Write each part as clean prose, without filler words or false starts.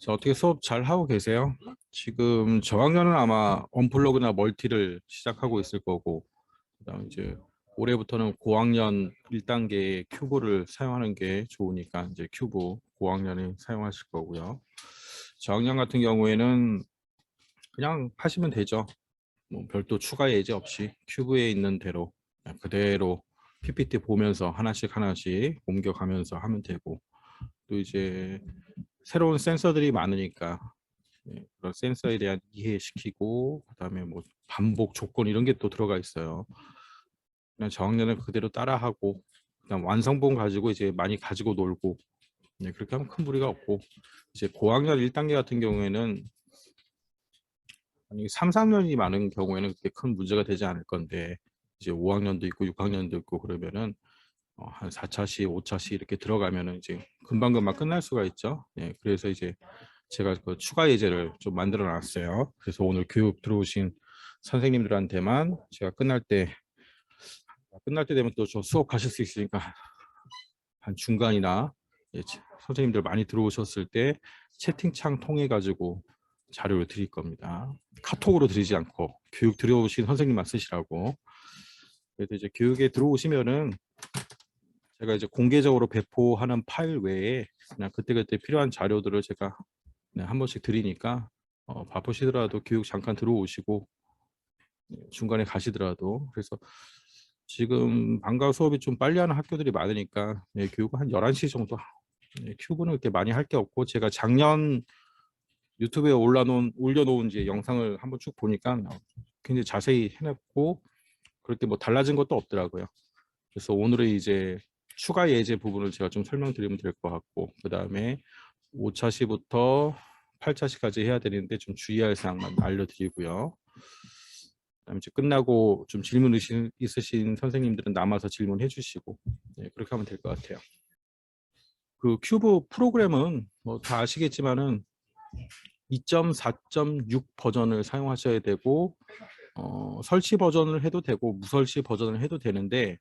자, 어떻게 수업 잘 하고 계세요? 지금 저학년은 아마 언플러그나 멀티를 시작하고 있을 거고, 그다음 이제 올해부터는 고학년 1단계 큐브를 사용하는 게 좋으니까 이제 큐브 고학년이 사용하실 거고요. 저학년 같은 경우에는 그냥 하시면 되죠. 뭐 별도 추가 예제 없이 큐브에 있는 대로 그냥 그대로 PPT 보면서 하나씩 하나씩 옮겨가면서 하면 되고, 또 이제 새로운 센서들이 많으니까 그런 센서에 대한 이해시키고, 그다음에 뭐 반복 조건 이런 게 또 들어가 있어요. 그냥 저학년은 그대로 따라하고, 그다음 완성본 가지고 이제 많이 가지고 놀고, 그렇게 하면 큰 무리가 없고, 이제 고학년 1단계 같은 경우에는 만약에 3, 4학년이 많은 경우에는 그렇게 큰 문제가 되지 않을 건데, 이제 5학년도 있고 6학년도 있고 그러면은 한 4차시, 5차시 이렇게 들어가면은 이제 금방금방 끝날 수가 있죠. 그래서 이제 제가 그 추가 예제를 좀 만들어 놨어요. 그래서 오늘 교육 들어오신 선생님들한테만 제가 끝날 때 되면 또 저 수업 가실 수 있으니까 한 중간이나 선생님들 많이 들어오셨을 때 채팅창 통해 가지고 자료를 드릴 겁니다. 카톡으로 드리지 않고 교육 들어오신 선생님만 쓰시라고. 그래서 이제 교육에 들어오시면은 제가 이제 공개적으로 배포하는 파일 외에 그냥 그때그때 필요한 자료들을 제가 한 번씩 드리니까 바쁘시더라도 교육 잠깐 들어오시고 중간에 가시더라도, 그래서 지금 방과 수업이 좀 빨리 하는 학교들이 많으니까 교육은 한 11시 정도. 큐브는 그렇게 많이 할 게 없고, 제가 작년 유튜브에 올려놓은 이제 영상을 한번 쭉 보니까 굉장히 자세히 해놨고 그렇게 뭐 달라진 것도 없더라고요. 그래서 오늘은 이제 추가 예제 부분을 제가 좀 설명드리면 될 것 같고, 그 다음에 5차시부터 8차시까지 해야 되는데 좀 주의할 사항만 알려드리고요. 그다음에 이제 끝나고 좀 질문 있으신 선생님들은 남아서 질문해 주시고, 그렇게 하면 될 것 같아요. 그 큐브 프로그램은 뭐 다 아시겠지만은 2.4.6 버전을 사용하셔야 되고, 설치 버전을 해도 되고 무설치 버전을 해도 되는데,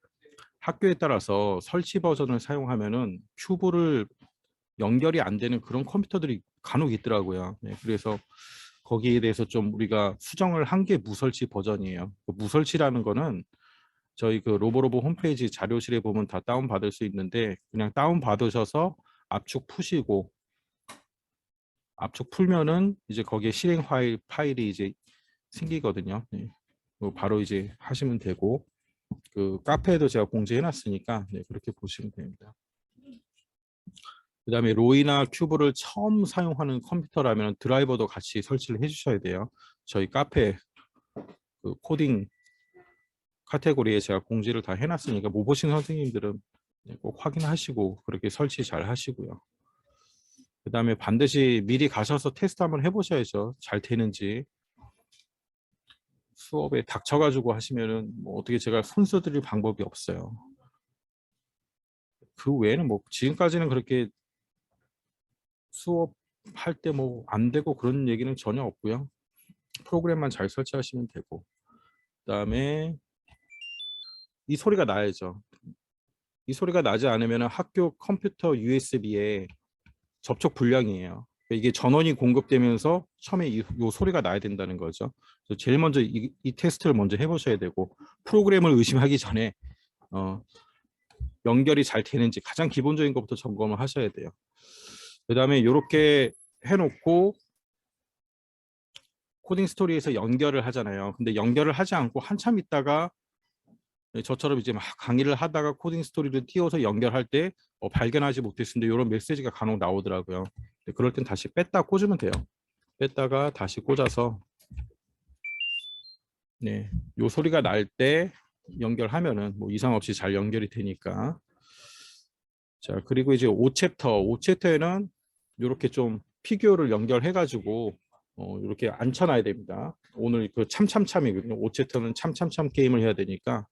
학교에 따라서 설치 버전을 사용하면은 큐브를 연결이 안 되는 그런 컴퓨터들이 간혹 있더라고요. 그래서 거기에 대해서 좀 우리가 수정을 한 게 무설치 버전이에요. 그 무설치라는 거는 저희 그 로보로보 홈페이지 자료실에 보면 다 다운 받을 수 있는데, 그냥 다운 받으셔서 압축 푸시고, 압축 풀면은 이제 거기에 실행 파일이 이제 생기거든요. 바로 이제 하시면 되고, 그 카페에도 제가 공지해 놨으니까 그렇게 보시면 됩니다. 그 다음에 로이나 큐브를 처음 사용하는 컴퓨터라면 드라이버도 같이 설치를 해주셔야 돼요. 저희 카페 그 코딩 카테고리에 제가 공지를 다 해놨으니까 못 보신 선생님들은 꼭 확인하시고 그렇게 설치 잘 하시고요. 그 다음에 반드시 미리 가셔서 테스트 한번 해보셔야죠. 잘 되는지. 수업에 닥쳐가지고 하시면은 뭐 어떻게 제가 손수 드릴 방법이 없어요. 그 외에는 뭐 지금까지는 그렇게 수업할 때 뭐 안 되고 그런 얘기는 전혀 없고요. 프로그램만 잘 설치하시면 되고, 그다음에 이 소리가 나야죠. 이 소리가 나지 않으면 학교 컴퓨터 USB에 접촉 불량이에요. 이게 전원이 공급되면서 처음에 이 소리가 나야 된다는 거죠. 그래서 제일 먼저 이 테스트를 먼저 해보셔야 되고, 프로그램을 의심하기 전에 연결이 잘 되는지 가장 기본적인 것부터 점검을 하셔야 돼요. 그 다음에 이렇게 해놓고 코딩 스토리에서 연결을 하잖아요. 근데 연결을 하지 않고 한참 있다가 저처럼 이제 막 강의를 하다가 코딩 스토리를 띄워서 연결할 때 발견하지 못했습니다, 이런 메시지가 간혹 나오더라고요. 그럴 땐 다시 뺐다 꽂으면 돼요. 뺐다가 다시 꽂아서 요 소리가 날 때 연결하면은 뭐 이상 없이 잘 연결이 되니까. 자, 그리고 이제 5챕터에는 이렇게 좀 피규어를 연결해 가지고 이렇게 앉혀놔야 됩니다. 오늘 그 참참참이거든요. 5챕터는 참참참 게임을 해야 되니까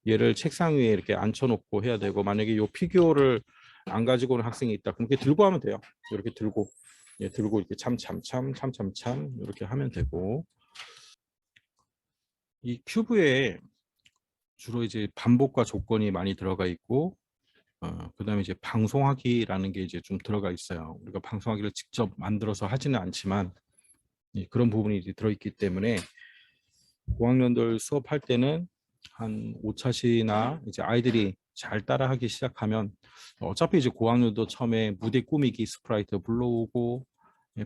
얘를 책상 위에 이렇게 앉혀놓고 해야 되고, 만약에 이 피규어를 안 가지고 오는 학생이 있다 그럼 이렇게 들고 하면 돼요. 이렇게 들고 들고 이렇게 참참참 참참참 이렇게 하면 되고, 이 큐브에 주로 이제 반복과 조건이 많이 들어가 있고, 그다음에 이제 방송하기라는 게 이제 좀 들어가 있어요. 우리가 방송하기를 직접 만들어서 하지는 않지만 그런 부분이 이제 들어있기 때문에 고학년들 수업할 때는 한 5차시나 이제 아이들이 잘 따라하기 시작하면 어차피 이제 고학년도 처음에 무대 꾸미기 스프라이트 불러오고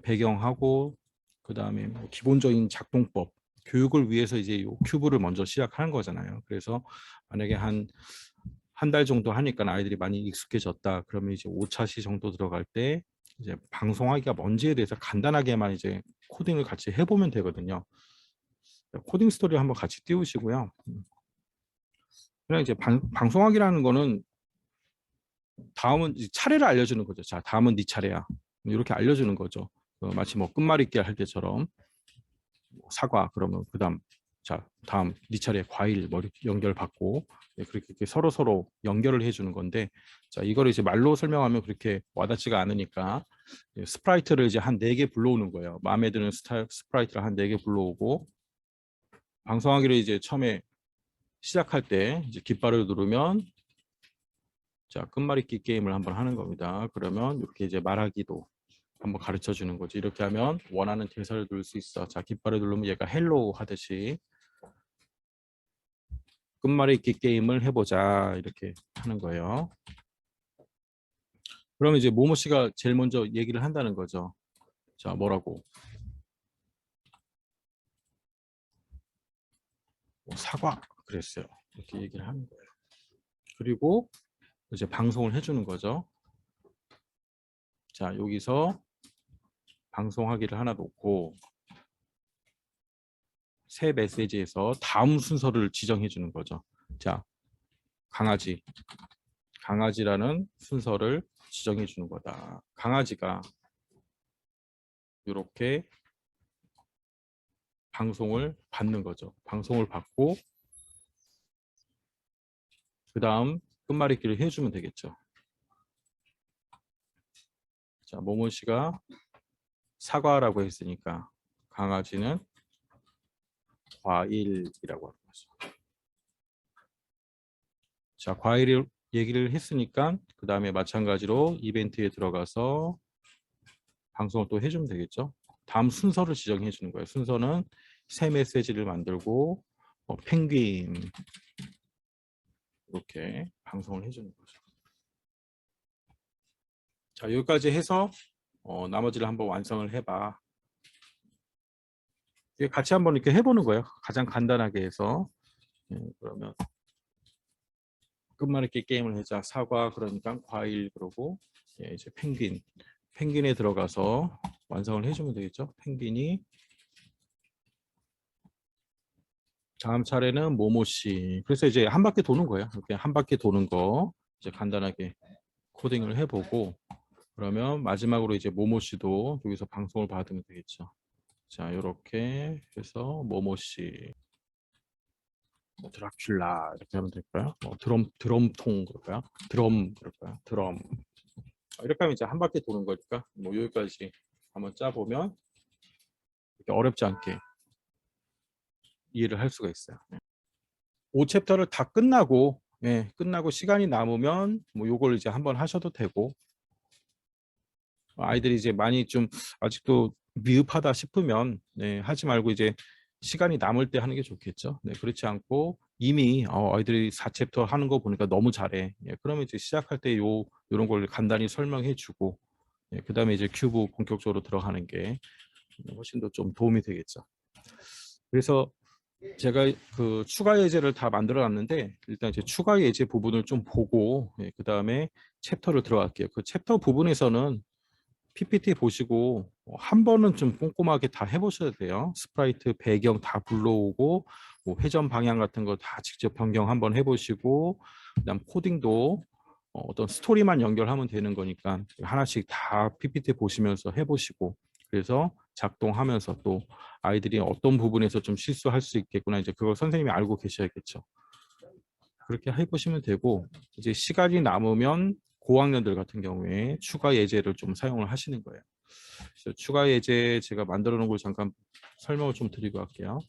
배경하고 그다음에 뭐 기본적인 작동법 교육을 위해서 이제 요 큐브를 먼저 시작하는 거잖아요. 그래서 만약에 한 달 정도 하니까 아이들이 많이 익숙해졌다. 그러면 이제 5차시 정도 들어갈 때 이제 방송하기가 뭔지에 대해서 간단하게만 이제 코딩을 같이 해보면 되거든요. 코딩 스토리 한번 같이 띄우시고요. 그냥 이제 방송하기라는 거는 다음은 이제 차례를 알려주는 거죠. 자, 다음은 네 차례야. 이렇게 알려주는 거죠. 마치 뭐 끝말잇기 할 때처럼 사과 그러면 그다음 자 다음 네 차례 과일 머리 연결 받고 그렇게 서로 서로 연결을 해주는 건데 자 이거를 이제 말로 설명하면 그렇게 와닿지가 않으니까 스프라이트를 이제 한 4개 불러오는 거예요. 마음에 드는 스프라이트를 한 4개 불러오고 방송하기를 이제 처음에 시작할 때 이제 깃발을 누르면 자 끝말잇기 게임을 한번 하는 겁니다. 그러면 이렇게 이제 말하기도 한번 가르쳐 주는 거지. 이렇게 하면 원하는 대사를 누를 수 있어. 자 깃발을 누르면 얘가 헬로우 하듯이 끝말잇기 게임을 해보자 이렇게 하는 거예요. 그러면 이제 모모 씨가 제일 먼저 얘기를 한다는 거죠. 자 뭐라고? 사과 그랬어요. 이렇게 얘기를 하는 거예요. 그리고 이제 방송을 해주는 거죠. 자 여기서 방송하기를 하나 놓고 새 메시지에서 다음 순서를 지정해 주는 거죠. 자 강아지라는 순서를 지정해 주는 거다. 강아지가 이렇게 방송을 받는 거죠. 방송을 받고 그 다음 끝말잇기를 해주면 되겠죠. 자, 모모 씨가 사과라고 했으니까 강아지는 과일이라고 하는 거죠. 자, 과일을 얘기를 했으니까 그 다음에 마찬가지로 이벤트에 들어가서 방송을 또 해주면 되겠죠. 다음 순서를 지정해 주는 거예요. 순서는 새 메시지를 만들고 펭귄 이렇게 방송을 해주는 거죠. 자, 여기까지 해서 나머지를 한번 완성을 해봐. 같이 한번 이렇게 해보는 거예요. 가장 간단하게 해서. 그러면 끝말잇기 게임을 하자. 사과 그러니까 과일 그러고 이제 펭귄에 들어가서 완성을 해주면 되겠죠. 펭귄이 다음 차례는 모모씨. 그래서 이제 한 바퀴 도는 거예요. 이렇게 한 바퀴 도는 거 이제 간단하게 코딩을 해보고 그러면 마지막으로 이제 모모씨도 여기서 방송을 받으면 되겠죠. 자, 이렇게 해서 모모씨, 드라큘라 이렇게 하면 될까요? 드럼통 그럴까요? 드럼 그럴까요? 드럼. 이렇게 하면 이제 한 바퀴 도는 거니까 뭐 여기까지 한번 짜보면 이렇게 어렵지 않게 이해를 할 수가 있어요. 5챕터를 다 끝나고 끝나고 시간이 남으면 뭐 요걸 이제 한번 하셔도 되고 아이들이 이제 많이 좀 아직도 미흡하다 싶으면 하지 말고 이제 시간이 남을 때 하는 게 좋겠죠. 그렇지 않고 이미 아이들이 4챕터 하는 거 보니까 너무 잘해. 그러면 이제 시작할 때 요런 걸 간단히 설명해 주고 그다음에 이제 큐브 본격적으로 들어가는 게 훨씬 더 좀 도움이 되겠죠. 그래서 제가 그 추가 예제를 다 만들어 놨는데 일단 이제 추가 예제 부분을 좀 보고 그다음에 챕터를 들어갈게요. 그 챕터 부분에서는 PPT 보시고 한 번은 좀 꼼꼼하게 다 해보셔야 돼요. 스프라이트 배경 다 불러오고 뭐 회전 방향 같은 거 다 직접 변경 한번 해보시고 그다음 코딩도 어떤 스토리만 연결하면 되는 거니까 하나씩 다 PPT 보시면서 해보시고 그래서 작동하면서 또 아이들이 어떤 부분에서 좀 실수할 수 있겠구나 이제 그걸 선생님이 알고 계셔야겠죠. 그렇게 해보시면 되고 이제 시간이 남으면 고학년들 같은 경우에 추가 예제를 좀 사용을 하시는 거예요. 그래서 추가 예제 제가 만들어 놓은 걸 잠깐 설명을 좀 드리고 할게요.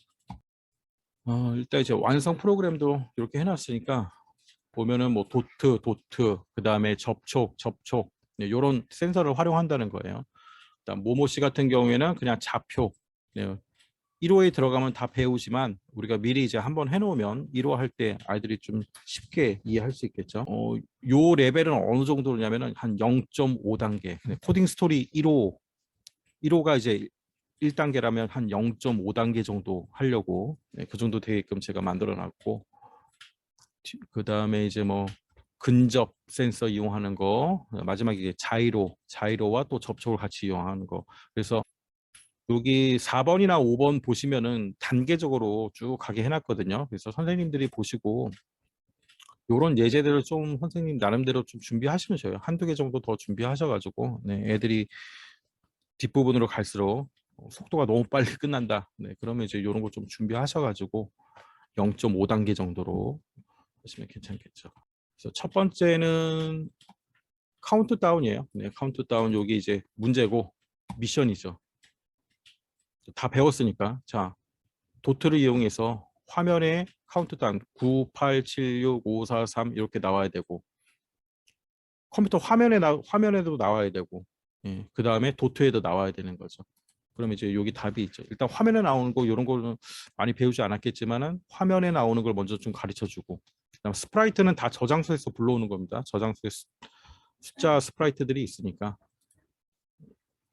일단 이제 완성 프로그램도 이렇게 해놨으니까 보면은 뭐 도트, 그 다음에 접촉, 네, 이런 센서를 활용한다는 거예요. 그다음 모모씨 같은 경우에는 그냥 좌표. 네, 1호에 들어가면 다 배우지만 우리가 미리 이제 한번 해놓으면 1호 할 때 아이들이 좀 쉽게 이해할 수 있겠죠. 요 레벨은 어느 정도냐면은 한 0.5단계. 코딩 스토리 1호가 이제 1단계라면 한 0.5단계 정도 하려고 네, 그 정도 되게끔 제가 만들어 놨고, 그 다음에 이제 뭐 근접 센서 이용하는 거, 마지막에 이제 자이로와 또 접촉을 같이 이용하는 거. 그래서 여기 4번이나 5번 보시면은 단계적으로 쭉 가게 해놨거든요. 그래서 선생님들이 보시고 요런 예제들을 좀 선생님 나름대로 좀 준비하시면 좋아요. 한두 개 정도 더 준비하셔가지고 네, 애들이 뒷부분으로 갈수록 속도가 너무 빨리 끝난다. 네, 그러면 이제 이런 거 좀 준비하셔가지고 0.5단계 정도로 하시면 괜찮겠죠. 그래서 첫 번째는 카운트다운이에요. 네, 카운트다운 여기 이제 문제고 미션이죠. 다 배웠으니까 자 도트를 이용해서 화면에 카운트다운 9, 8, 7, 6, 5, 4, 3 이렇게 나와야 되고 컴퓨터 화면에도 나와야 되고 예, 그 다음에 도트에도 나와야 되는 거죠. 그러면 이제 여기 답이 있죠. 일단 화면에 나오는 거 이런 거는 많이 배우지 않았겠지만은 화면에 나오는 걸 먼저 좀 가르쳐 주고 그다음 스프라이트는 다 저장소에서 불러오는 겁니다. 저장소에 숫자 스프라이트들이 있으니까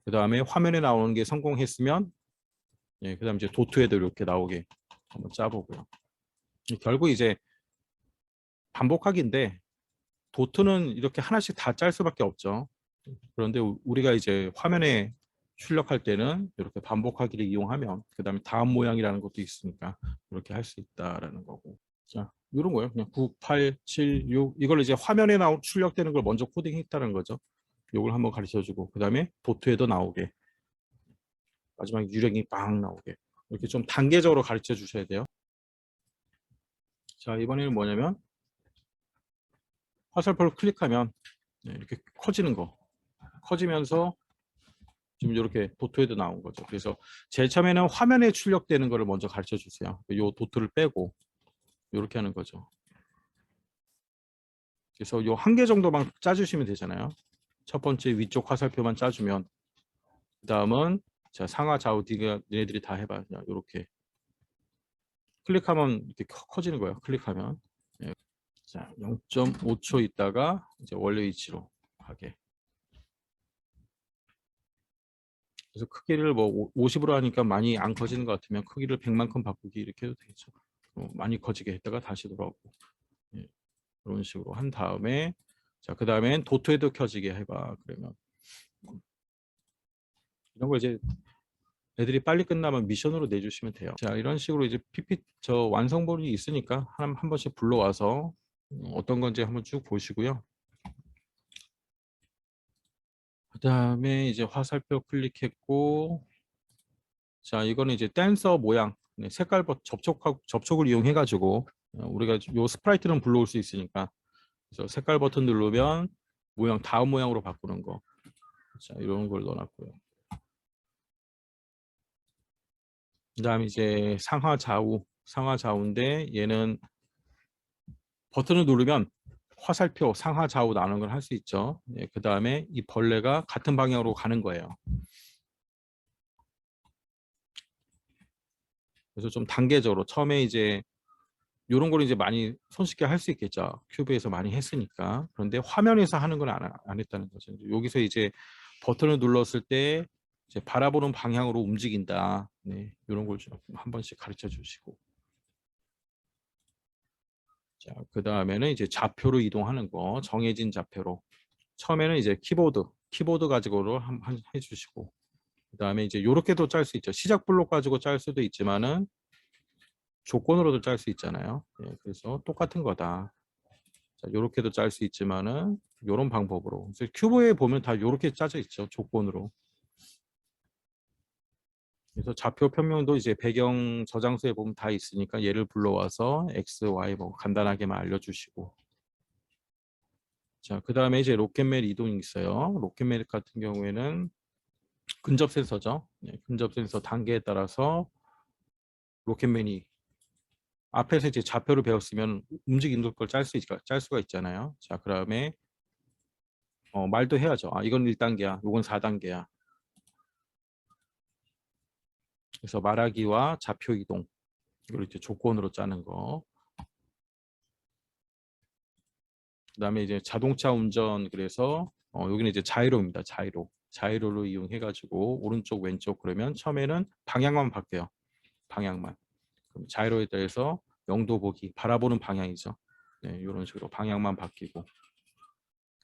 그 다음에 화면에 나오는 게 성공했으면 예, 그 다음 이제 도트에도 이렇게 나오게 한번 짜보고요. 결국 이제 반복하기인데 도트는 이렇게 하나씩 다 짤 수밖에 없죠. 그런데 우리가 이제 화면에 출력할 때는 이렇게 반복하기를 이용하면 그 다음에 다음 모양이라는 것도 있으니까 이렇게 할 수 있다라는 거고. 자, 이런 거예요. 그냥 9, 8, 7, 6 이걸 이제 화면에 출력되는 걸 먼저 코딩했다는 거죠. 이걸 한번 가르쳐주고 그 다음에 도트에도 나오게 마지막에 유령이 빵 나오게 이렇게 좀 단계적으로 가르쳐 주셔야 돼요. 자, 이번에는 뭐냐면 화살표를 클릭하면 이렇게 커지는 거 커지면서 지금 이렇게 도트에도 나온 거죠. 그래서 제일 처음에는 화면에 출력되는 거를 먼저 가르쳐 주세요. 이 도트를 빼고 이렇게 하는 거죠. 그래서 요 한 개 정도만 짜주시면 되잖아요. 첫 번째 위쪽 화살표만 짜주면 그 다음은 자 상하 좌우 뒤가 얘네들이 다 해봐. 이렇게 클릭하면 이렇게 커지는 거예요. 클릭하면 자 0.5초 있다가 이제 원래 위치로 가게. 그래서 크기를 뭐 50으로 하니까 많이 안 커지는 것 같으면 크기를 100만큼 바꾸기 이렇게 해도 되겠죠. 많이 커지게 했다가 다시 돌아오고 예, 이런 식으로 한 다음에 자 그 다음엔 도트에도 켜지게 해봐. 그러면 이런 거 이제 애들이 빨리 끝나면 미션으로 내주시면 돼요. 자 이런 식으로 이제 저 완성본이 있으니까 한 번씩 불러와서 어떤 건지 한번 쭉 보시고요. 그 다음에 이제 화살표 클릭했고 자 이거는 이제 댄서 모양 색깔 접촉을 이용해 가지고 우리가 요 스프라이트는 불러올 수 있으니까 그래서 색깔 버튼 누르면 모양 다음 모양으로 바꾸는 거. 자 이런 걸 넣어놨고요. 그다음 이제 상하 좌우인데 얘는 버튼을 누르면 화살표 상하 좌우 나누는 걸 할 수 있죠. 예, 그 다음에 이 벌레가 같은 방향으로 가는 거예요. 그래서 좀 단계적으로 처음에 이제 이런 걸 이제 많이 손쉽게 할 수 있겠죠. 큐브에서 많이 했으니까. 그런데 화면에서 하는 건 안 했다는 거죠. 여기서 이제 버튼을 눌렀을 때 이제 바라보는 방향으로 움직인다. 네, 이런 걸 좀 한 번씩 가르쳐 주시고. 자, 그 다음에는 이제 좌표로 이동하는 거, 정해진 좌표로. 처음에는 이제 키보드 가지고로 해주시고. 그 다음에 이제 이렇게도 짤 수 있죠. 시작 블록 가지고 짤 수도 있지만은 조건으로도 짤 수 있잖아요. 예, 그래서 똑같은 거다. 자, 이렇게도 짤 수 있지만은 이런 방법으로. 그래서 큐브에 보면 다 이렇게 짜져 있죠. 조건으로. 그래서 좌표 평면도 이제 배경 저장소에 보면 다 있으니까 얘를 불러와서 X, Y 뭐 간단하게만 알려주시고. 자, 그 다음에 이제 로켓멜 이동이 있어요. 로켓멜 같은 경우에는 근접 센서죠. 네, 근접 센서 단계에 따라서 로켓맨이 앞에서 이제 좌표를 배웠으면 움직이는 걸 짤 수가 있잖아요. 자, 그다음에 말도 해야죠. 아, 이건 1단계야. 이건 4단계야. 그래서 말하기와 좌표 이동 이걸 이제 조건으로 짜는 거. 그다음에 이제 자동차 운전 그래서 여기는 이제 자이로입니다. 자이로를 이용해 가지고 오른쪽 왼쪽 그러면 처음에는 방향만 바뀌어요. 방향만. 그럼 자이로에 대해서 영도 보기 바라보는 방향이죠. 네, 이런 식으로 방향만 바뀌고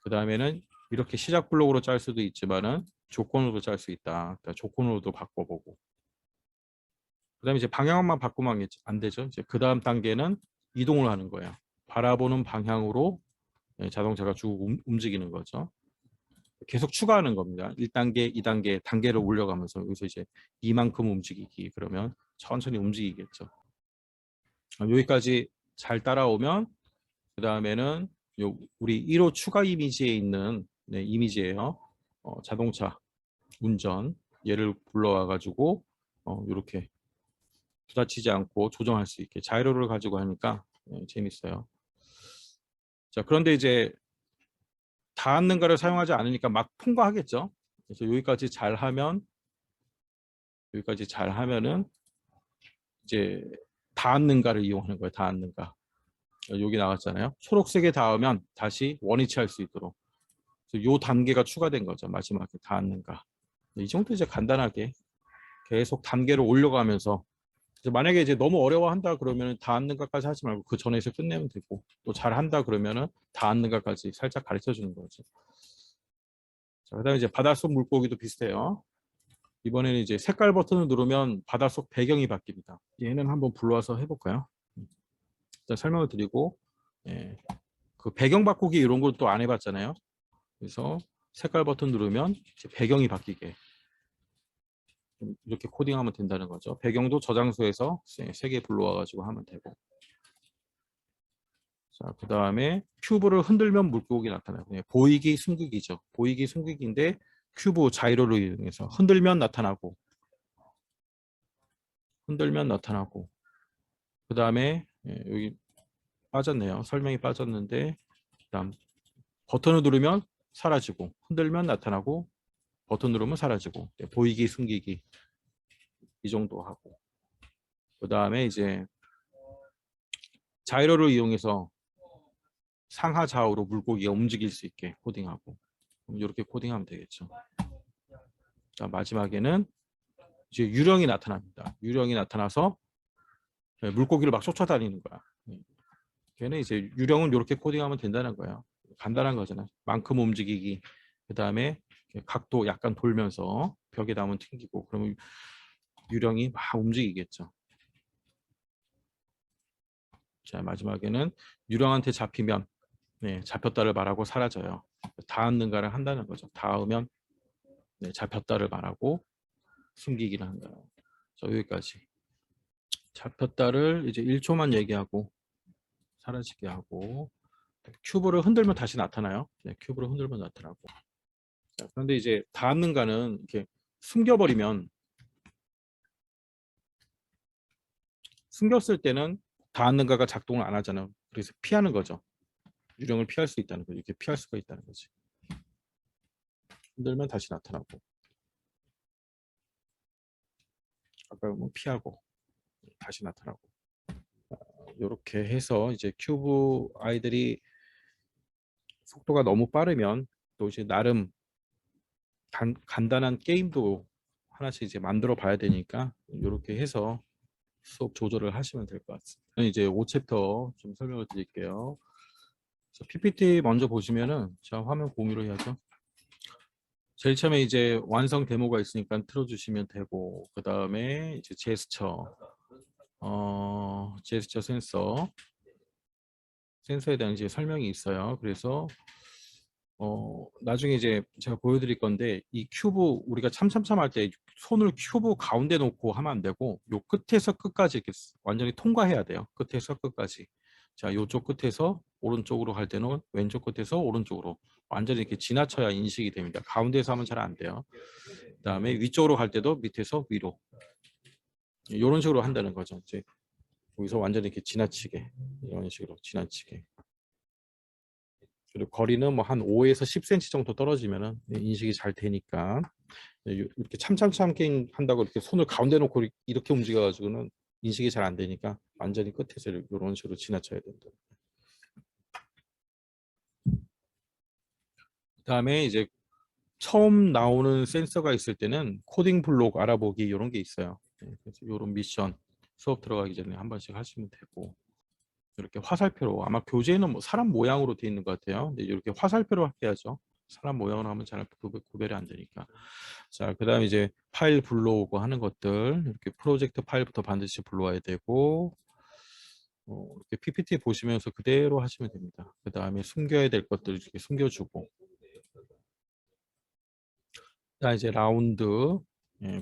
그 다음에는 이렇게 시작 블록으로 짤 수도 있지만은 조건으로도 짤 수 있다. 그러니까 조건으로도 바꿔보고 그다음에 이제 방향만 바꾸면 안 되죠. 이제 그 다음 단계는 이동을 하는 거예요. 바라보는 방향으로 자동차가 쭉 움직이는 거죠. 계속 추가하는 겁니다. 1단계, 2단계, 단계를 올려가면서 여기서 이제 이만큼 움직이기 그러면 천천히 움직이겠죠. 여기까지 잘 따라오면 그 다음에는 우리 1호 추가 이미지에 있는 이미지예요. 자동차 운전 얘를 불러와 가지고 이렇게 부딪히지 않고 조정할 수 있게 자이로를 가지고 하니까 재밌어요. 자, 그런데 이제 닿았는가를 사용하지 않으니까 막 통과하겠죠. 그래서 여기까지 잘하면은 이제 닿았는가를 이용하는 거예요. 닿았는가. 여기 나왔잖아요. 초록색에 닿으면 다시 원위치 할 수 있도록. 그래서 요 단계가 추가된 거죠. 마지막에 닿았는가. 이 정도 이제 간단하게 계속 단계를 올려가면서 만약에 이제 너무 어려워한다 그러면 닿았는가까지 하지 말고 그 전에서 끝내면 되고 또 잘한다 그러면은 닿았는가까지 살짝 가르쳐 주는 거죠. 자, 그다음에 이제 바닷속 물고기도 비슷해요. 이번에는 이제 색깔 버튼을 누르면 바닷속 배경이 바뀝니다. 얘는 한번 불러와서 해볼까요? 일단 설명을 드리고 그 배경 바꾸기 이런 걸 또 안 해봤잖아요. 그래서 색깔 버튼 누르면 이제 배경이 바뀌게 이렇게 코딩하면 된다는 거죠. 배경도 저장소에서 3개 불러와 가지고 하면 되고. 자, 그 다음에 큐브를 흔들면 물고기 나타나요. 보이기 숨기기죠. 보이기 숨기기인데 큐브 자이로를 이용해서 흔들면 나타나고 그 다음에 여기 빠졌네요. 설명이 빠졌는데 그다음 버튼을 누르면 사라지고 흔들면 나타나고 버튼 누르면 사라지고 보이기 숨기기 이 정도 하고 그 다음에 이제 자이로를 이용해서 상하 좌우로 물고기가 움직일 수 있게 코딩하고 이렇게 코딩하면 되겠죠. 자, 마지막에는 이제 유령이 나타납니다. 유령이 나타나서 물고기를 막 쫓아다니는 거야. 걔는 이제 유령은 이렇게 코딩하면 된다는 거예요. 간단한 거잖아요. 만큼 움직이기. 그 다음에 각도 약간 돌면서 벽에 닿으면 튕기고 그러면 유령이 막 움직이겠죠. 자, 마지막에는 유령한테 잡히면 잡혔다를 말하고 사라져요. 닿았는가를 한다는 거죠. 닿으면 잡혔다를 말하고 숨기기를 한다. 자, 여기까지. 잡혔다를 이제 1초만 얘기하고 사라지게 하고 큐브를 흔들면 다시 나타나요. 큐브를 흔들면 나타나고. 자, 그런데 이제 닿았는가는 이렇게 숨겼을 때는 닿았는가가 작동을 안 하잖아요. 그래서 피하는 거죠. 유령을 피할 수 있다는 거죠. 이렇게 피할 수가 있다는 거지. 흔들면 다시 나타나고. 아까 뭐 피하고 다시 나타나고. 이렇게 해서 이제 큐브 아이들이 속도가 너무 빠르면 또 이제 나름 간단한 게임도 하나씩 이제 만들어 봐야 되니까 이렇게 해서 수업 조절을 하시면 될 것 같습니다. 이제 5챕터 좀 설명을 드릴게요. PPT 먼저 보시면은 자, 화면 공유로 해야죠. 제일 처음에 이제 완성 데모가 있으니까 틀어주시면 되고 그 다음에 이제 제스처 센서에 대한 이제 설명이 있어요. 그래서 나중에 이제 제가 보여드릴 건데 이 큐브 우리가 참참참 할 때 손을 큐브 가운데 놓고 하면 안 되고 요 끝에서 끝까지 이렇게 완전히 통과해야 돼요. 끝에서 끝까지. 자, 요쪽 끝에서 오른쪽으로 갈 때는 왼쪽 끝에서 오른쪽으로 완전히 이렇게 지나쳐야 인식이 됩니다. 가운데서 하면 잘 안 돼요. 그다음에 위쪽으로 갈 때도 밑에서 위로 이런 식으로 한다는 거죠. 이제 여기서 완전히 이렇게 지나치게 이런 식으로 지나치게. 그리고 거리는 뭐 한 5에서 10cm 정도 떨어지면은 인식이 잘 되니까. 이렇게 참참참 게임 한다고 이렇게 손을 가운데 놓고 이렇게 움직여가지고는 인식이 잘 안 되니까 완전히 끝에서 이런 식으로 지나쳐야 된다. 그다음에 이제 처음 나오는 센서가 있을 때는 코딩 블록 알아보기 이런 게 있어요. 그래서 이런 미션 수업 들어가기 전에 한 번씩 하시면 되고, 이렇게 화살표로 아마 교재는 뭐 사람 모양으로 돼 있는 것 같아요. 근데 이렇게 화살표로 해야죠. 사람 모양으로 하면 잘 구별이 안 되니까. 자, 그다음에 이제 파일 불러오고 하는 것들, 이렇게 프로젝트 파일부터 반드시 불러와야 되고, 이렇게 PPT 보시면서 그대로 하시면 됩니다. 그다음에 숨겨야 될 것들 이렇게 숨겨주고. 자, 이제 라운드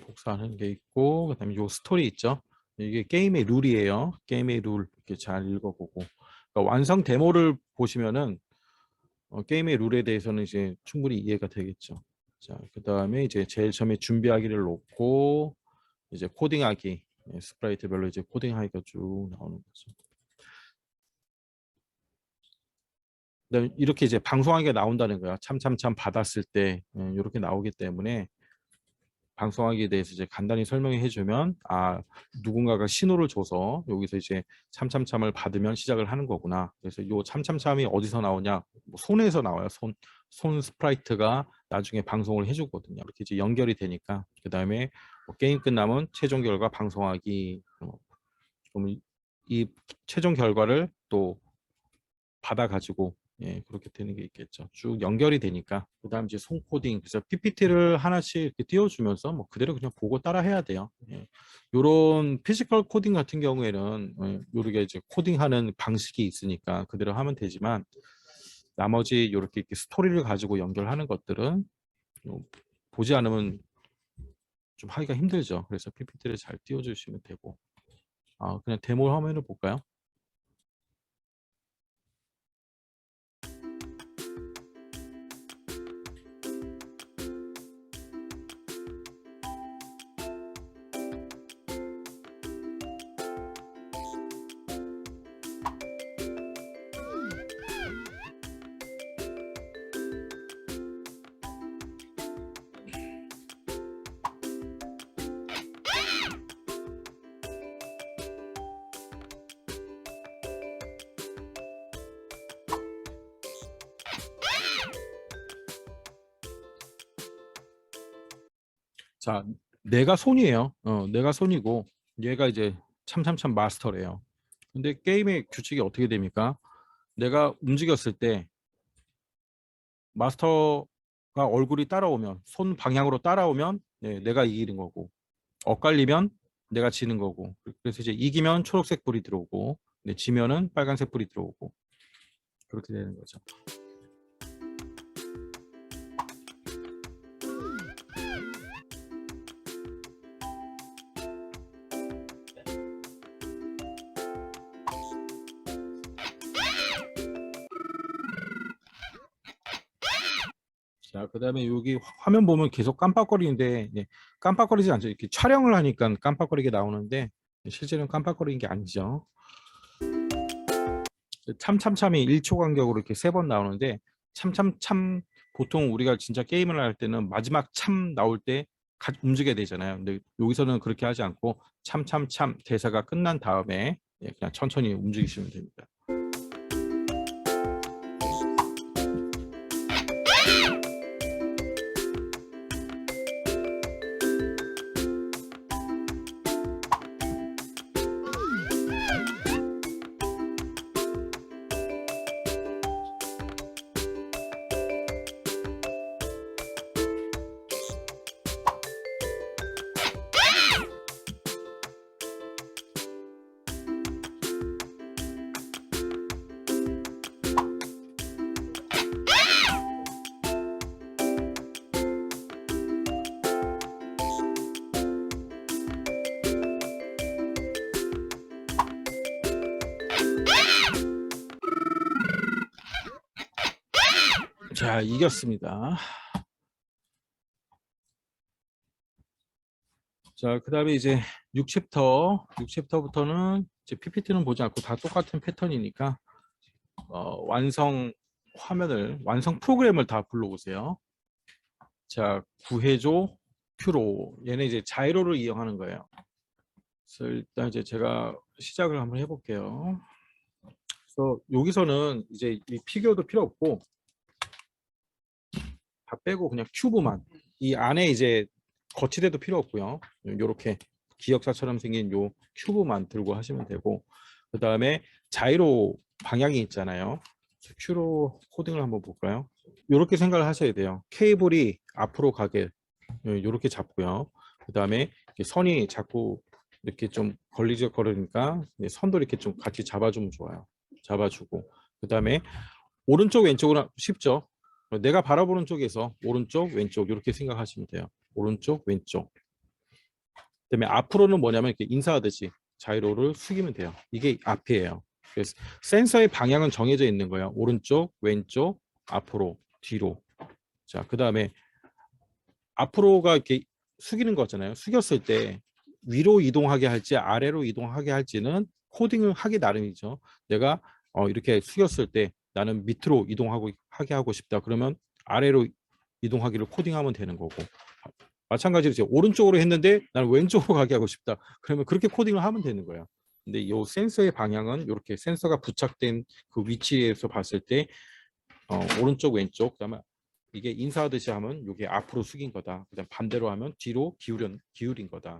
복사하는 게 있고, 그다음에 요 스토리 있죠. 이게 게임의 룰이에요. 게임의 룰 이렇게 잘 읽어보고. 그러니까 완성 데모를 보시면은 게임의 룰에 대해서는 이제 충분히 이해가 되겠죠. 자, 그다음에 이제 제일 처음에 준비하기를 놓고 이제 코딩하기, 스프라이트별로 이제 코딩하기가 쭉 나오는 거죠. 그다음에 이렇게 이제 방송하기가 나온다는 거야. 참참참 받았을 때 이렇게 나오기 때문에 방송하기에 대해서 이제 간단히 설명해 주면, 아, 누군가가 신호를 줘서 여기서 이제 참참참을 받으면 시작을 하는 거구나. 그래서 요 참참참이 어디서 나오냐? 뭐 손에서 나와요. 손 스프라이트가 나중에 방송을 해주거든요. 이렇게 이제 연결이 되니까. 그다음에 뭐 게임 끝나면 최종 결과 방송하기. 그러면 이 최종 결과를 또 받아가지고 그렇게 되는 게 있겠죠. 쭉 연결이 되니까. 그다음 이제 손 코딩. 그래서 PPT를 하나씩 이렇게 띄워주면서 뭐 그대로 그냥 보고 따라 해야 돼요. 요런 피지컬 코딩 같은 경우에는 요렇게 이제 코딩하는 방식이 있으니까 그대로 하면 되지만, 나머지 요렇게 이렇게 스토리를 가지고 연결하는 것들은 보지 않으면 좀 하기가 힘들죠. 그래서 PPT를 잘 띄워주시면 되고. 그냥 데모 화면을 볼까요? 자, 내가 손이에요. 내가 손이고 얘가 이제 참참참 마스터래요. 근데 게임의 규칙이 어떻게 됩니까? 내가 움직였을 때 마스터가 얼굴이 따라오면, 손 방향으로 따라오면 내가 이기는 거고, 엇갈리면 내가 지는 거고. 그래서 이제 이기면 초록색 불이 들어오고, 지면은 빨간색 불이 들어오고, 그렇게 되는 거죠. 자, 그다음에 여기 화면 보면 계속 깜빡거리는데, 깜빡거리지 않죠. 이렇게 촬영을 하니까 깜빡거리게 나오는데 실제로는 깜빡거리는 게 아니죠. 참참참이 1초 간격으로 이렇게 3번 나오는데, 참참참 보통 우리가 진짜 게임을 할 때는 마지막 참 나올 때 움직여야 되잖아요. 근데 여기서는 그렇게 하지 않고 참참참 대사가 끝난 다음에 그냥 천천히 움직이시면 됩니다. 자, 이겼습니다. 자, 그 다음에 이제 6챕터부터는 이제 PPT는 보지 않고 다 똑같은 패턴이니까 완성 화면을 완성 프로그램을 다 불러보세요. 자, 구해줘 큐로 얘는 이제 자이로를 이용하는 거예요. 그래서 일단 이제 제가 시작을 한번 해볼게요. 그래서 여기서는 이제 이 피규어도 필요 없고 다 빼고 그냥 큐브만 이 안에 이제 거치대도 필요 없고요. 이렇게 기역자처럼 생긴 요 큐브만 들고 하시면 되고 그 다음에 자이로 방향이 있잖아요. 큐로 코딩을 한번 볼까요? 이렇게 생각을 하셔야 돼요. 케이블이 앞으로 가게 이렇게 잡고요. 그 다음에 선이 자꾸 이렇게 좀 걸리적거리니까 선도 이렇게 좀 같이 잡아주면 좋아요. 잡아주고 그 다음에 오른쪽 왼쪽은 쉽죠. 내가 바라보는 쪽에서 오른쪽 왼쪽 이렇게 생각하시면 돼요. 오른쪽 왼쪽. 그다음에 앞으로는 뭐냐면 이렇게 인사하듯이 자이로를 숙이면 돼요. 이게 앞이에요. 그래서 센서의 방향은 정해져 있는 거예요. 오른쪽 왼쪽 앞으로 뒤로. 자, 그다음에 앞으로가 이렇게 숙이는 거잖아요. 숙였을 때 위로 이동하게 할지 아래로 이동하게 할지는 코딩을 하기 나름이죠. 내가 이렇게 숙였을 때 나는 밑으로 이동하고 하게 하고 싶다. 그러면 아래로 이동하기를 코딩하면 되는 거고. 마찬가지로 이제 오른쪽으로 했는데 나는 왼쪽으로 가게 하고 싶다. 그러면 그렇게 코딩을 하면 되는 거예요. 근데 이 센서의 방향은 이렇게 센서가 부착된 그 위치에서 봤을 때 오른쪽 왼쪽 그다음에 이게 인사하듯이 하면 이게 앞으로 숙인 거다. 그다음 반대로 하면 뒤로 기울인 거다.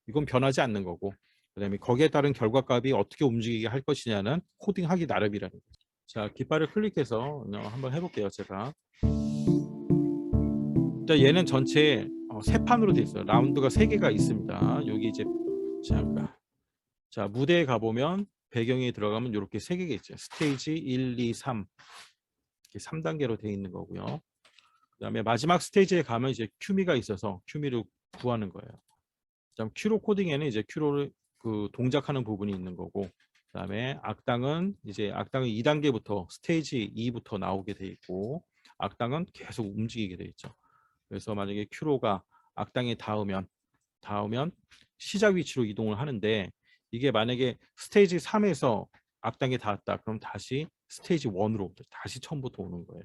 이건 변하지 않는 거고. 그다음에 거기에 따른 결과값이 어떻게 움직이게 할 것이냐는 코딩하기 나름이라는 거죠. 자, 깃발을 클릭해서 한번 해볼게요. 제가. 자, 얘는 전체 세 판으로 돼 있어요. 라운드가 세 개가 있습니다. 여기 이제 잠깐. 자, 무대에 가보면 배경에 들어가면 이렇게 세 개가 있죠. 스테이지 1, 2, 3 이렇게 3단계로 돼 있는 거고요. 그다음에 마지막 스테이지에 가면 이제 큐미가 있어서 큐미를 구하는 거예요. 그다음 큐로 코딩에는 이제 큐로를 그 동작하는 부분이 있는 거고, 그다음에 악당은 이제 악당은 2단계부터 스테이지 2부터 나오게 돼 있고, 악당은 계속 움직이게 돼 있죠. 그래서 만약에 큐로가 악당에 닿으면 시작 위치로 이동을 하는데 이게 만약에 스테이지 3에서 악당에 닿았다. 그럼 다시 스테이지 1으로 다시 처음부터 오는 거예요.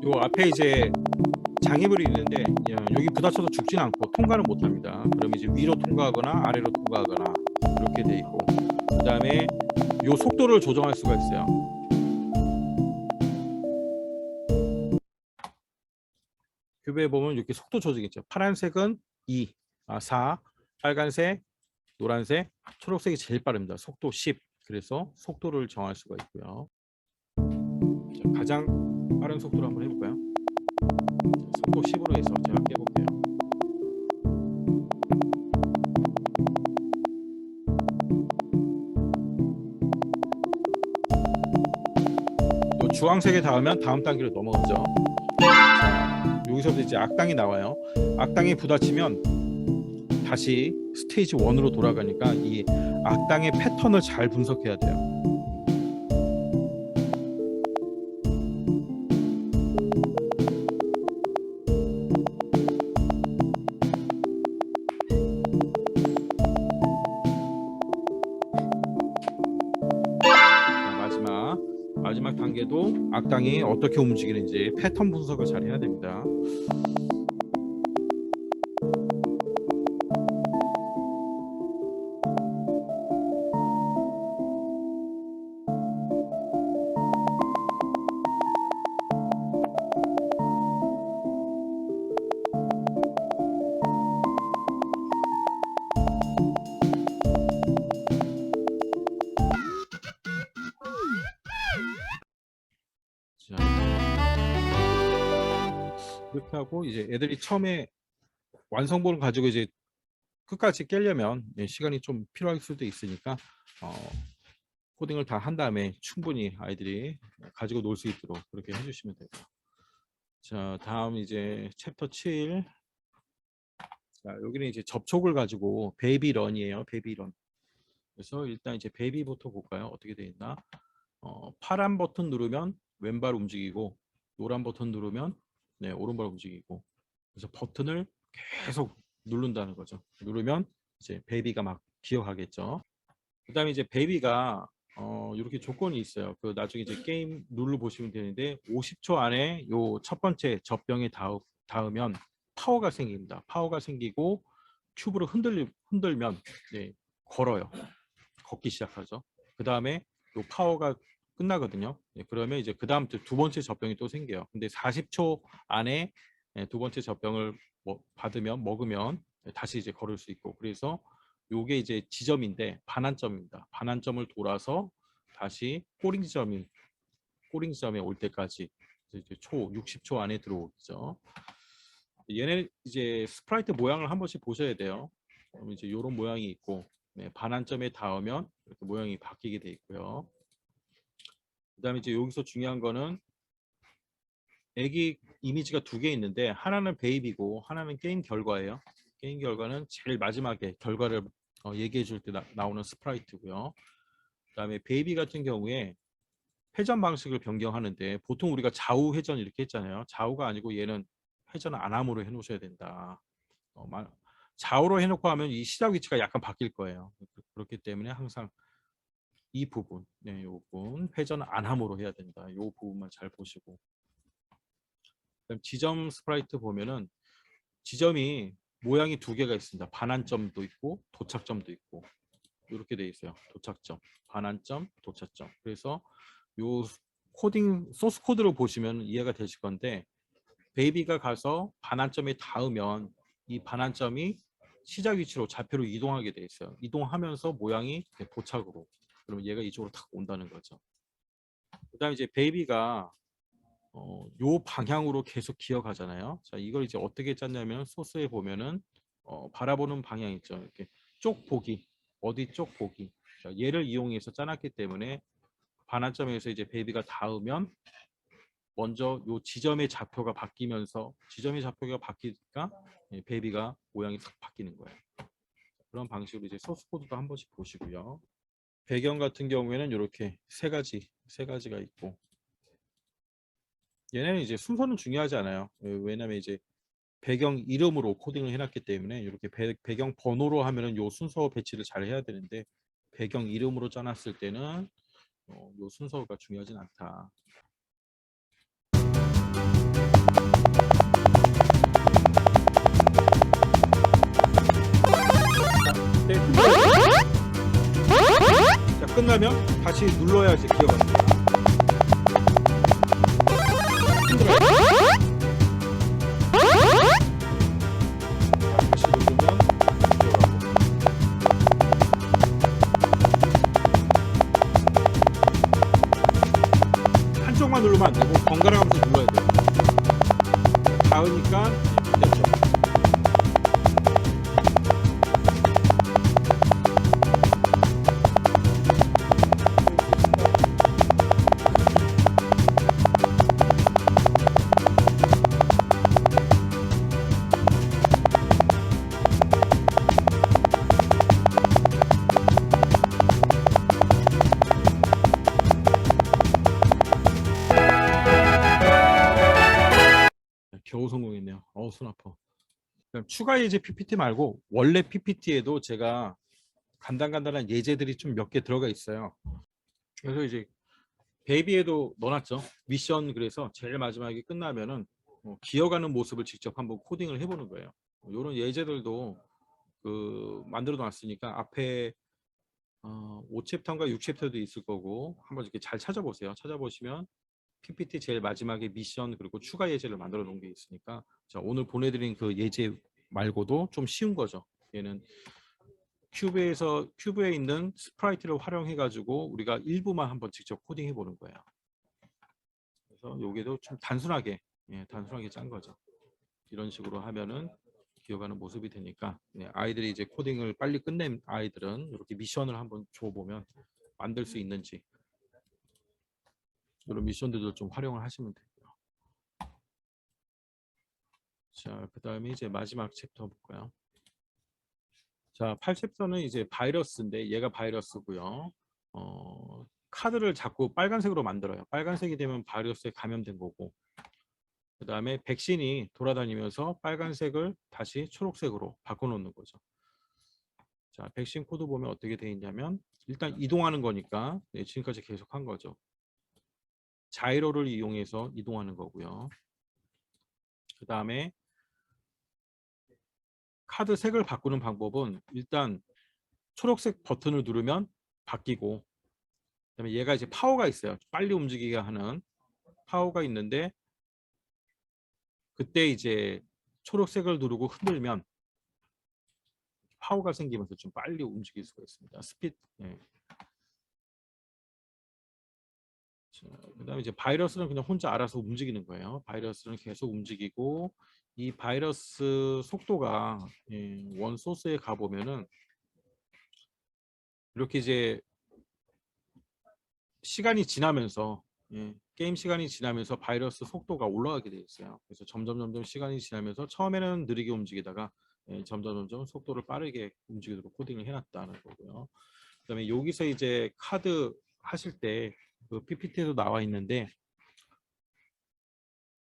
요 앞에 이제 장애물이 있는데 여기 부딪혀서 죽진 않고 통과는 못합니다. 그럼 이제 위로 통과하거나 아래로 통과하거나 이렇게 돼 있고 그 다음에 요 속도를 조정할 수가 있어요. 큐브에 보면 이렇게 속도 조정이 있죠. 파란색은 2, 4, 빨간색, 노란색, 초록색이 제일 빠릅니다. 속도 10. 그래서 속도를 정할 수가 있고요. 자, 가장 빠른 속도로 한번 해볼까요? 속도 10으로 해서 제가 깨볼게요. 주황색에 닿으면 다음 단계로 넘어가죠. 자, 여기서부터 이제 악당이 나와요. 악당이 부딪히면 다시 스테이지 1으로 돌아가니까 이 악당의 패턴을 잘 분석해야 돼요. 자, 마지막 단계도 악당이 어떻게 움직이는지 패턴 분석을 잘 해야 됩니다. 자, 이렇게 하고 이제 애들이 처음에 완성본을 가지고 이제 끝까지 깨려면 시간이 좀 필요할 수도 있으니까 코딩을 다 한 다음에 충분히 아이들이 가지고 놀 수 있도록 그렇게 해주시면 돼요. 자, 다음 이제 챕터 7. 자, 여기는 이제 접촉을 가지고 베이비런이에요. 베이비런. 그래서 일단 이제 베이비부터 볼까요? 어떻게 되어 있나? 파란 버튼 누르면 왼발 움직이고 노란 버튼 누르면 오른발 움직이고 그래서 버튼을 계속 누른다는 거죠. 누르면 이제 베이비가 막 기어가겠죠. 그다음에 이제 베이비가 이렇게 조건이 있어요. 그 나중에 이제 게임 룰을 보시면 되는데 50초 안에 요 첫 번째 젖병에 닿으면 파워가 생깁니다. 파워가 생기고 큐브를 흔들면 네, 걸어요. 걷기 시작하죠. 그 다음에 요 파워가 끝나거든요. 네, 그러면 이제 그 다음 두 번째 젖병이 또 생겨요. 근데 40초 안에 두 번째 젖병을 먹으면 다시 이제 걸을 수 있고, 그래서 요게 이제 지점인데 반환점입니다. 반환점을 돌아서 다시 꼬링 지점에 올 때까지 이제 60초 안에 들어오죠. 얘네 이제 스프라이트 모양을 한 번씩 보셔야 돼요. 그럼 이제 이런 모양이 있고, 네, 반환점에 닿으면 이렇게 모양이 바뀌게 돼 있고요. 그다음에 이제 여기서 중요한 거는 애기 이미지가 두 개 있는데 하나는 베이비고 하나는 게임 결과예요. 게임 결과는 제일 마지막에 결과를 얘기해 줄 때 나오는 스프라이트고요. 그다음에 베이비 같은 경우에 회전 방식을 변경하는데 보통 우리가 좌우 회전 이렇게 했잖아요. 좌우가 아니고 얘는 회전을 안함으로 해 놓으셔야 된다. 좌우로 해놓고 하면 이 시작 위치가 약간 바뀔 거예요. 그렇기 때문에 항상 이 부분, 네, 이 부분 회전 안함으로 해야 된다. 이 부분만 잘 보시고. 그다음 지점 스프라이트 보면은 지점이 모양이 두 개가 있습니다. 반환점도 있고 도착점도 있고 이렇게 돼 있어요. 도착점, 반환점, 도착점. 그래서 요 코딩 소스 코드를 보시면 이해가 되실 건데 베이비가 가서 반환점에 닿으면 이 반환점이 시작 위치로 좌표로 이동하게 돼 있어요. 이동하면서 모양이 도착으로. 그러면 얘가 이쪽으로 탁 온다는 거죠. 그다음에 이제 베이비가 요 방향으로 계속 기어가잖아요. 자, 이걸 이제 어떻게 짰냐면 소스에 보면은 바라보는 방향 있죠. 이렇게 쪽 보기, 어디 쪽 보기. 자, 얘를 이용해서 짜놨기 때문에 반환점에서 이제 베이비가 닿으면 먼저 요 지점의 좌표가 바뀌면서 지점의 좌표가 바뀌니까 베이비가 모양이 탁 바뀌는 거예요. 그런 방식으로 이제 소스 코드도 한 번씩 보시고요. 배경 같은 경우에는 이렇게 세 가지가 있고 얘네는 이제 순서는 중요하지 않아요. 왜냐면 이제 배경 이름으로 코딩을 해놨기 때문에 이렇게 배경 번호로 하면은 요 순서 배치를 잘 해야 되는데 배경 이름으로 짜놨을 때는 요 순서가 중요하진 않다. 네, 자, 끝나면 다시 눌러야지 기어가. 다시 누르면 기어가고. 한쪽만 누르면 안 되고 번갈아 가면서 눌러야 돼요. 닿으니까 됐죠. 겨우 성공했네요. 손 아파. 그럼 추가 예제 PPT 말고 원래 PPT에도 제가 간단한 예제들이 좀 몇 개 들어가 있어요. 그래서 이제 베이비에도 넣어놨죠. 미션. 그래서 제일 마지막에 끝나면은 기어가는 모습을 직접 한번 코딩을 해보는 거예요. 이런 예제들도 만들어 놨으니까 앞에 5챕터인가 6챕터도 있을 거고 한번 이렇게 잘 찾아보세요. 찾아보시면 PPT 제일 마지막에 미션 그리고 추가 예제를 만들어 놓은 게 있으니까 자, 오늘 보내드린 그 예제 말고도 좀 쉬운 거죠. 얘는 큐브에 있는 스프라이트를 활용해 가지고 우리가 일부만 한번 직접 코딩해 보는 거예요. 그래서 여기도 좀 단순하게 짠 거죠. 이런 식으로 하면은 기어가는 모습이 되니까 아이들이 이제 코딩을 빨리 끝낸 아이들은 이렇게 미션을 한번 줘보면 만들 수 있는지 이런 미션들도 좀 활용을 하시면 되고요. 자, 그 다음에 이제 마지막 챕터 볼까요? 자, 8챕터는 이제 바이러스인데 얘가 바이러스고요. 카드를 자꾸 빨간색으로 만들어요. 빨간색이 되면 바이러스에 감염된 거고 그 다음에 백신이 돌아다니면서 빨간색을 다시 초록색으로 바꿔놓는 거죠. 자, 백신 코드 보면 어떻게 돼 있냐면 일단 이동하는 거니까 지금까지 계속 한 거죠. 자이로를 이용해서 이동하는 거고요. 그 다음에 카드 색을 바꾸는 방법은 일단 초록색 버튼을 누르면 바뀌고, 그다음에 얘가 이제 파워가 있어요. 빨리 움직이게 하는 파워가 있는데, 그때 이제 초록색을 누르고 흔들면 파워가 생기면서 좀 빨리 움직일 수가 있습니다. 스피드. 네. 그다음에 이제 바이러스는 그냥 혼자 알아서 움직이는 거예요. 바이러스는 계속 움직이고, 이 바이러스 속도가 원 소스에 가 보면은 이렇게 이제 시간이 지나면서, 게임 시간이 지나면서 바이러스 속도가 올라가게 돼 있어요. 그래서 점점 시간이 지나면서 처음에는 느리게 움직이다가 점점 속도를 빠르게 움직이도록 코딩을 해놨다는 거고요. 그다음에 여기서 이제 카드 하실 때 그 PPT에도 나와 있는데,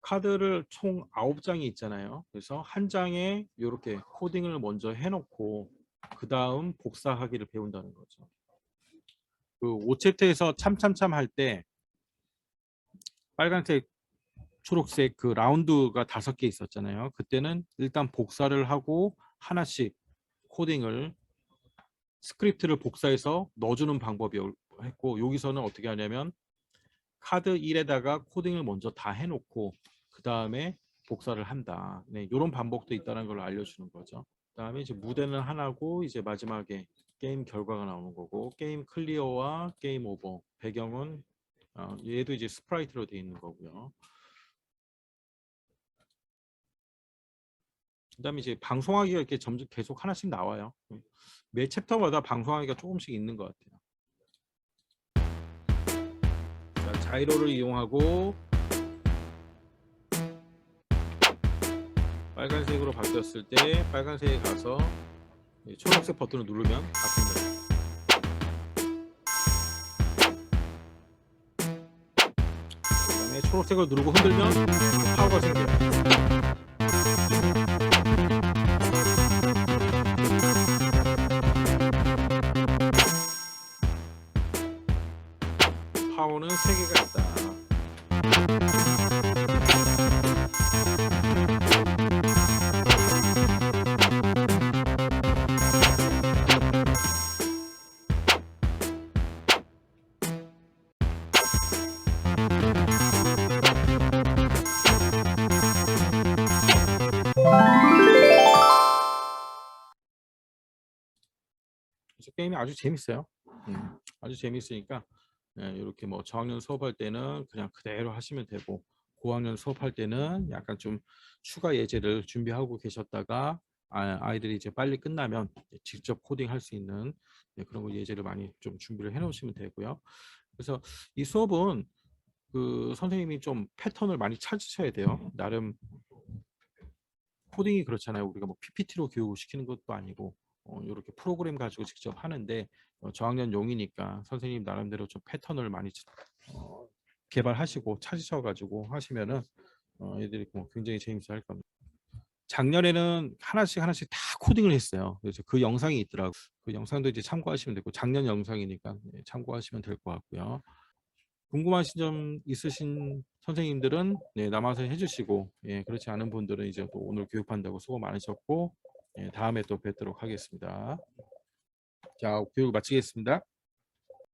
카드를 총 9장이 있잖아요. 그래서 한 장에 이렇게 코딩을 먼저 해놓고 그 다음 복사하기를 배운다는 거죠. 그 5챕터에서 참참참 할 때 빨간색, 초록색 그 라운드가 5개 있었잖아요. 그때는 일단 복사를 하고 하나씩 코딩을, 스크립트를 복사해서 넣어주는 방법이었고, 여기서는 어떻게 하냐면 카드 1에다가 코딩을 먼저 다 해놓고 그 다음에 복사를 한다. 네, 이런 반복도 있다는 걸 알려주는 거죠. 그 다음에 이제 무대는 하나고, 이제 마지막에 게임 결과가 나오는 거고, 게임 클리어와 게임 오버, 배경은 얘도 이제 스프라이트로 되어 있는 거고요. 그다음에 이제 방송하기가 이렇게 점점 계속 하나씩 나와요. 매 챕터마다 방송하기가 조금씩 있는 것 같아요. 자, 자이로를 이용하고 빨간색으로 바뀌었을 때 빨간색에 가서 초록색 버튼을 누르면 바뀝니다. 그다음에 초록색을 누르고 흔들면 파워가 생겨요. 파워는 3개가 있다. 그래서 게임이 아주 재밌어요. 아주 재밌으니까 이렇게 뭐 저학년 수업할 때는 그냥 그대로 하시면 되고, 고학년 수업할 때는 약간 좀 추가 예제를 준비하고 계셨다가 아이들이 이제 빨리 끝나면 직접 코딩할 수 있는 그런 거 예제를 많이 좀 준비를 해 놓으시면 되고요. 그래서 이 수업은 그 선생님이 좀 패턴을 많이 찾으셔야 돼요. 나름 코딩이 그렇잖아요. 우리가 뭐 PPT로 교육을 시키는 것도 아니고 이렇게 프로그램 가지고 직접 하는데, 저학년용이니까 선생님 나름대로 좀 패턴을 많이 어, 개발하시고 찾으셔가지고 하시면은 애들이 뭐 굉장히 재밌어 할 겁니다. 작년에는 하나씩 다 코딩을 했어요. 그래서 그 영상이 있더라고요. 그 영상도 이제 참고하시면 되고, 작년 영상이니까 참고하시면 될 것 같고요. 궁금하신 점 있으신 선생님들은 남아서 해주시고, 그렇지 않은 분들은 이제 또 오늘 교육한다고 수고 많으셨고, 다음에 또 뵙도록 하겠습니다. 자, 교육 마치겠습니다.